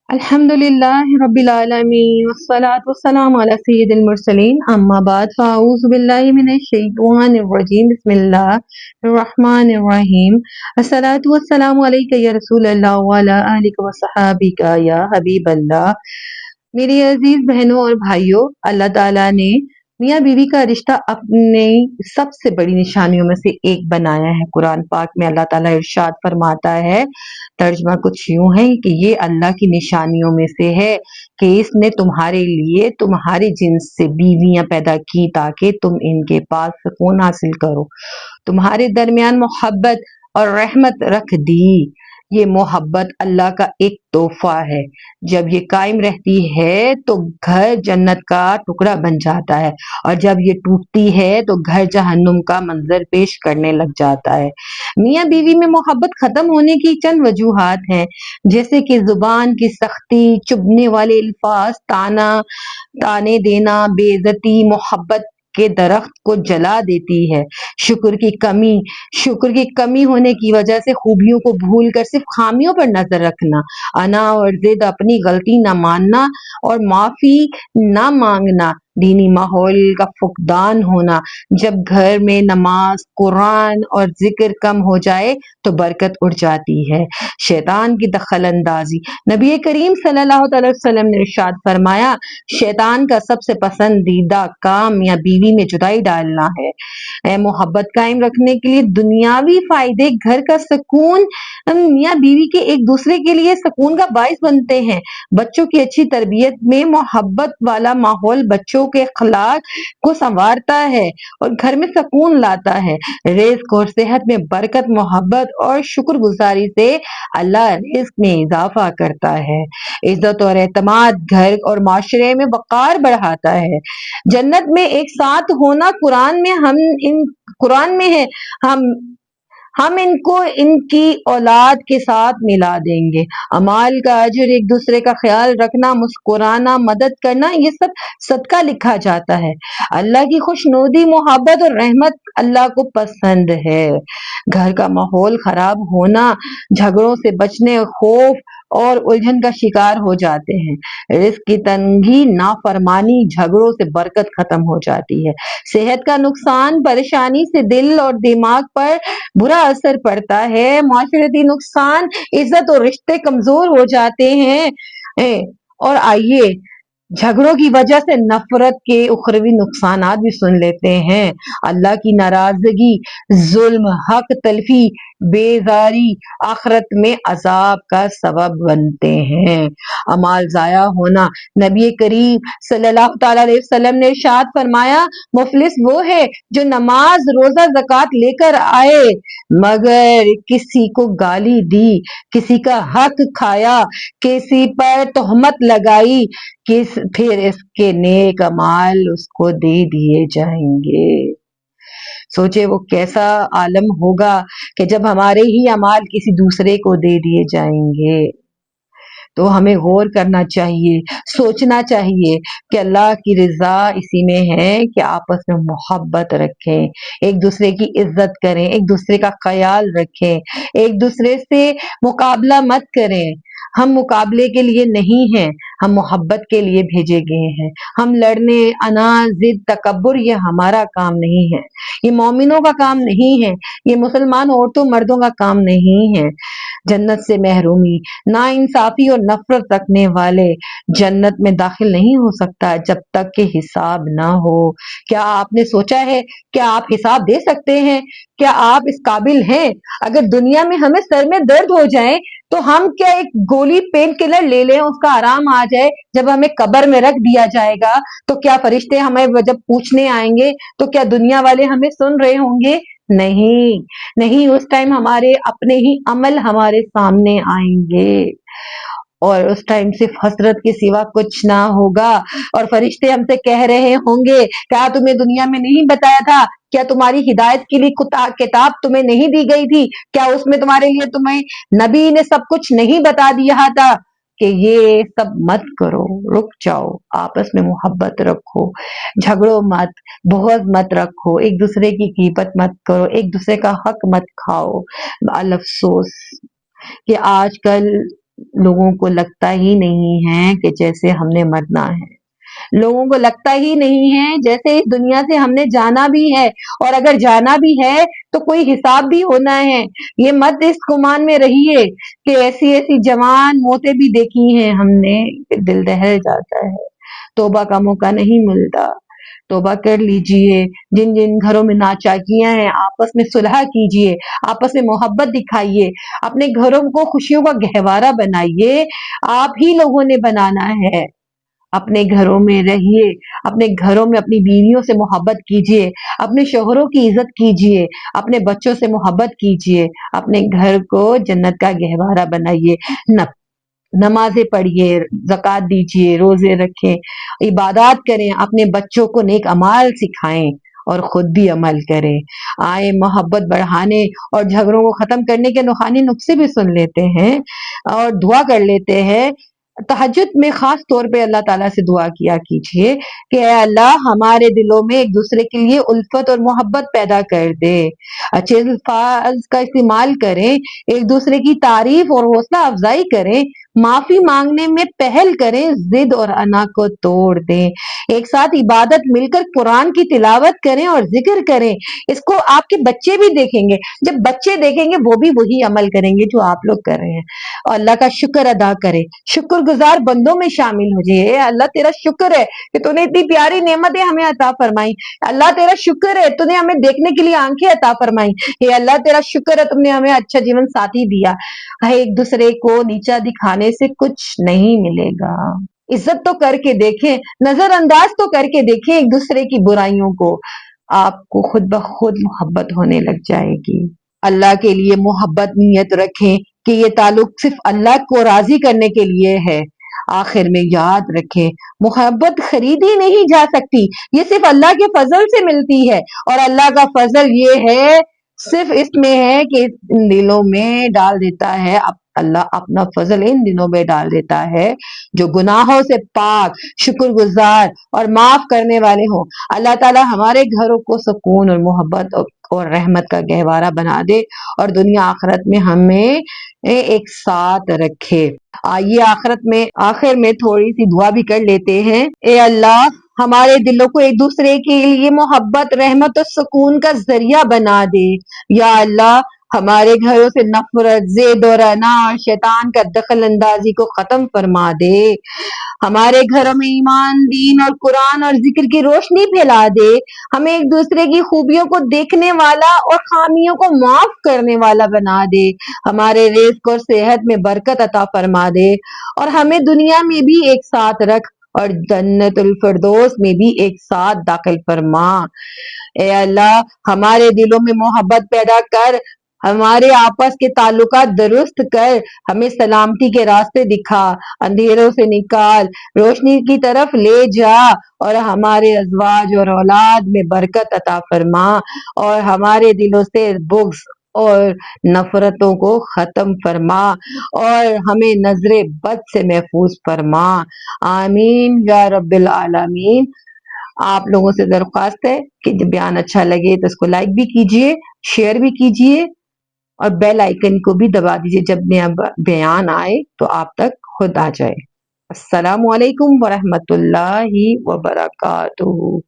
अल्हम्दुलिल्लाहि रब्बिल आलमीन वस्सलातु वस्सलामु अला सय्यिदिल मुरसलीन अम्मा बाद फ़अऊज़ु बिल्लाहि मिनश शैतानिर रजीम बिस्मिल्लाहिर रहमानिर रहीम अस्सलातु वस्सलामु अलैका या रसूलल्लाह व अला आलिका व सहाबिका या हबीबल्लाह। मेरी अजीज बहनों और भाइयों, अल्लाह ताला ने मियाँ बीवी का रिश्ता अपने सबसे बड़ी निशानियों में से एक बनाया है। कुरान पाक में अल्लाह ताला इरशाद फरमाता है, तर्जमा कुछ यूं है कि ये अल्लाह की निशानियों में से है कि इसने तुम्हारे लिए तुम्हारे जिन्स से बीवियां पैदा की ताकि तुम इनके पास सुकून हासिल करो, तुम्हारे दरमियान मोहब्बत और रहमत रख दी। ये मोहब्बत अल्लाह का एक तोहफा है। जब ये कायम रहती है तो घर जन्नत का टुकड़ा बन जाता है, और जब ये टूटती है तो घर जहन्नुम का मंजर पेश करने लग जाता है। मियाँ बीवी में मोहब्बत खत्म होने की चंद वजूहात हैं, जैसे कि जुबान की सख्ती, चुभने वाले अल्फाज, ताने देना, बेइज्जती मोहब्बत के दरख्त को जला देती है। शुक्र की कमी होने की वजह से खूबियों को भूल कर सिर्फ खामियों पर नजर रखना, अना और जिद, अपनी गलती न मानना और माफी न मांगना, दीनी माहौल का फुकदान होना। जब घर में नमाज, कुरान और जिक्र कम हो जाए तो बरकत उड़ जाती है। शैतान की दखल अंदाजी, नबी करीम सल्लल्लाहु अलैहि वसल्लम ने इरशाद फरमाया, शैतान का सबसे पसंदीदा काम या बीवी में जुदाई डालना है। मोहब्बत कायम रखने के लिए दुनियावी फायदे, घर का सुकून मियाँ बीवी के एक दूसरे के लिए सुकून का बाइस बनते हैं। बच्चों की अच्छी तरबियत में मोहब्बत वाला माहौल बच्चों के अखलाक को संवारता है और घर में सुकून लाता है। रिज़्क और सेहत में बरकत, मोहब्बत और शुक्रगुजारी से अल्लाह रिज़्क में इजाफा करता है। इज्जत और एतमाद घर और माशरे में वक़ार बढ़ाता है। जन्नत में एक साथ होना कुरान में है, हम इनको इनकी औलाद के साथ मिला देंगे। अमाल का अजर, एक दूसरे का ख्याल रखना, मुस्कुराना, मदद करना, ये सब सदका लिखा जाता है। अल्लाह की खुशनुदी, मोहब्बत और रहमत अल्लाह को पसंद है। घर का माहौल खराब होना, झगड़ों से बचने, खौफ और उलझन का शिकार हो जाते हैं। रिज़्क की तंगी, नाफरमानी, झगड़ों से बरकत खत्म हो जाती है। सेहत का नुकसान, परेशानी से दिल और दिमाग पर बुरा असर पड़ता है। माशरती नुकसान, इज्जत और रिश्ते कमजोर हो जाते हैं। और आइए झगड़ों की वजह से नफरत के उखरवी नुकसानात भी सुन लेते हैं। अल्लाह की नाराजगी, जुल्म, हक तलफी, बेजारी आखिरत में अजाब का सबब बनते हैं। अमाल जाया होना, नबी करीम सल्लल्लाहु अलैहि वसल्लम ने इरशाद फरमाया, मुफलिस वो है जो नमाज, रोजा, ज़कात लेकर आए मगर किसी को गाली दी, किसी का हक खाया, किसी पर तोहमत लगाई, फिर इसके नेक अमाल उसको दे दिए जाएंगे। सोचे वो कैसा आलम होगा कि जब हमारे ही अमाल किसी दूसरे को दे दिए जाएंगे। तो हमें गौर करना चाहिए, सोचना चाहिए कि अल्लाह की रजा इसी में है कि आपस में मोहब्बत रखें, एक दूसरे की इज्जत करें, एक दूसरे का ख्याल रखें, एक दूसरे से मुकाबला मत करें। हम मुकाबले के लिए नहीं हैं, हम मोहब्बत के लिए भेजे गए हैं। हम लड़ने, अना, जिद, तकब्बुर, ये हमारा काम नहीं है, ये मोमिनों का काम नहीं है, ये मुसलमान औरतों मर्दों का काम नहीं है। जन्नत से महरूमी, ना इंसाफी और नफरत रखने वाले जन्नत में दाखिल नहीं हो सकता जब तक कि हिसाब ना हो। क्या आपने सोचा है, क्या आप हिसाब दे सकते हैं? क्या आप इस काबिल हैं? अगर दुनिया में हमें सर में दर्द हो जाए तो हम क्या एक गोली पेन किलर ले लें, उसका आराम आ जाए? जब हमें कब्र में रख दिया जाएगा तो क्या फरिश्ते हमें जब पूछने आएंगे तो क्या दुनिया वाले हमें सुन रहे होंगे? नहीं, नहीं, उस टाइम हमारे अपने ही अमल हमारे सामने आएंगे और उस टाइम सिर्फ हसरत के सिवा कुछ ना होगा। और फरिश्ते हमसे कह रहे होंगे, क्या तुम्हें दुनिया में नहीं बताया था? क्या तुम्हारी हिदायत के लिए किताब तुम्हें नहीं दी गई थी? क्या उसमें तुम्हारे लिए तुम्हें नबी ने सब कुछ नहीं बता दिया था कि ये सब मत करो? रुक जाओ, आपस में मोहब्बत रखो, झगड़ो मत, बुग़्ज़ मत रखो, एक दूसरे की ग़ीबत मत करो, एक दूसरे का हक मत खाओ। अल अफसोस कि आजकल लोगों को लगता ही नहीं है कि जैसे हमने मरना है, लोगों को लगता ही नहीं है जैसे इस दुनिया से हमने जाना भी है, और अगर जाना भी है तो कोई हिसाब भी होना है। ये मत इस गुमान में रहिए कि ऐसी ऐसी जवान मौतें भी देखी हैं हमने कि दिल दहल जाता है, तौबा का मौका नहीं मिलता। तौबा कर लीजिए, जिन जिन घरों में नाचाकियां हैं आपस में सुलह कीजिए, आपस में मोहब्बत दिखाइए, अपने घरों को खुशियों का गहवारा बनाइए। आप ही लोगों ने बनाना है। अपने घरों में रहिए, अपने घरों में अपनी बीवियों से मोहब्बत कीजिए, अपने शोहरों की इज्जत कीजिए, अपने बच्चों से मोहब्बत कीजिए, अपने घर को जन्नत का गहवारा बनाइए। न नमाजें पढ़िए, ज़कात दीजिए, रोजे रखें, इबादत करें, अपने बच्चों को नेक अमाल सिखाएं और खुद भी अमल करें। आए मोहब्बत बढ़ाने और झगड़ों को खत्म करने के रूहानी नुस्खे भी सुन लेते हैं और दुआ कर लेते हैं। तहज्जुद में खास तौर पे अल्लाह ताला से दुआ किया कीजिए कि ऐ अल्लाह हमारे दिलों में एक दूसरे के लिए उल्फत और मोहब्बत पैदा कर दे। अच्छे अल्फाज का इस्तेमाल करें, एक दूसरे की तारीफ और हौसला अफजाई करें, माफी मांगने में पहल करें, जिद और अना को तोड़ दें, एक साथ इबादत मिलकर कुरान की तिलावत करें और जिक्र करें। इसको आपके बच्चे भी देखेंगे, जब बच्चे देखेंगे वो भी वही अमल करेंगे जो आप लोग कर रहे हैं। और अल्लाह का शुक्र अदा करें, शुक्रगुजार बंदों में शामिल हो जाइए। अल्लाह तेरा शुक्र है कि तूने इतनी प्यारी नेमतें हमें अता फरमाई। अल्लाह तेरा शुक्र है तूने हमें देखने के लिए आंखें अता फरमाई। हे अल्लाह तेरा शुक्र है तुमने हमें अच्छा जीवन साथी दिया। एक दूसरे को नीचा दिखाने से कुछ नहीं मिलेगा। इज्जत तो करके देखें, नजरअंदाज तो करके देखें एक दूसरे की बुराइयों को, आपको खुद ब खुद मोहब्बत होने लग जाएगी। अल्लाह के लिए मोहब्बत नीयत रखें कि ये ताल्लुक सिर्फ अल्लाह को राजी करने के लिए है। आखिर में याद रखें, मोहब्बत खरीदी नहीं जा सकती, ये सिर्फ अल्लाह के फजल से मिलती है। और अल्लाह का फजल ये है, सिर्फ इसमें है कि इन दिलों में डाल देता है, अल्लाह अपना फजल इन दिनों में डाल देता है जो गुनाहों से पाक, शुक्रगुजार और माफ करने वाले हों। अल्लाह ताला हमारे घरों को सुकून और मोहब्बत और रहमत का गहवारा बना दे और दुनिया आखिरत में हमें एक साथ रखे। आइए आखिर में थोड़ी सी दुआ भी कर लेते हैं। ए अल्लाह हमारे दिलों को एक दूसरे के लिए मोहब्बत, रहमत और सुकून का जरिया बना दे। या अल्लाह हमारे घरों से नफरत, जिद और अना और शैतान का दखल अंदाजी को खत्म फरमा दे। हमारे घरों में ईमान, दीन और कुरान और जिक्र की रोशनी फैला दे। हमें एक दूसरे की खूबियों को देखने वाला और खामियों को माफ करने वाला बना दे। हमारे रिज़्क और सेहत में बरकत अता फरमा दे और हमें दुनिया में भी एक साथ रख और जन्नतुल फिरदौस में भी एक साथ दाखिल फरमा। ए अल्लाह हमारे दिलों में मोहब्बत पैदा कर, हमारे आपस के ताल्लुकात दुरुस्त कर, हमें सलामती के रास्ते दिखा, अंधेरों से निकाल, रोशनी की तरफ ले जा और हमारे अज़वाज और औलाद में बरकत अता फरमा और हमारे दिलों से बुग़्ज़ और नफरतों को खत्म फरमा और हमें नजरे बद से महफूज फरमा। आमीन या रब्बिल आलमीन। आप लोगों से दरख्वास्त है कि जब बयान अच्छा लगे तो इसको लाइक भी कीजिए, शेयर भी कीजिए और बेल आइकन को भी दबा दीजिए, जब नया बयान आए तो आप तक खुद आ जाए। अस्सलामु अलैकुम वरहमतुल्लाहि वबरकातुहू।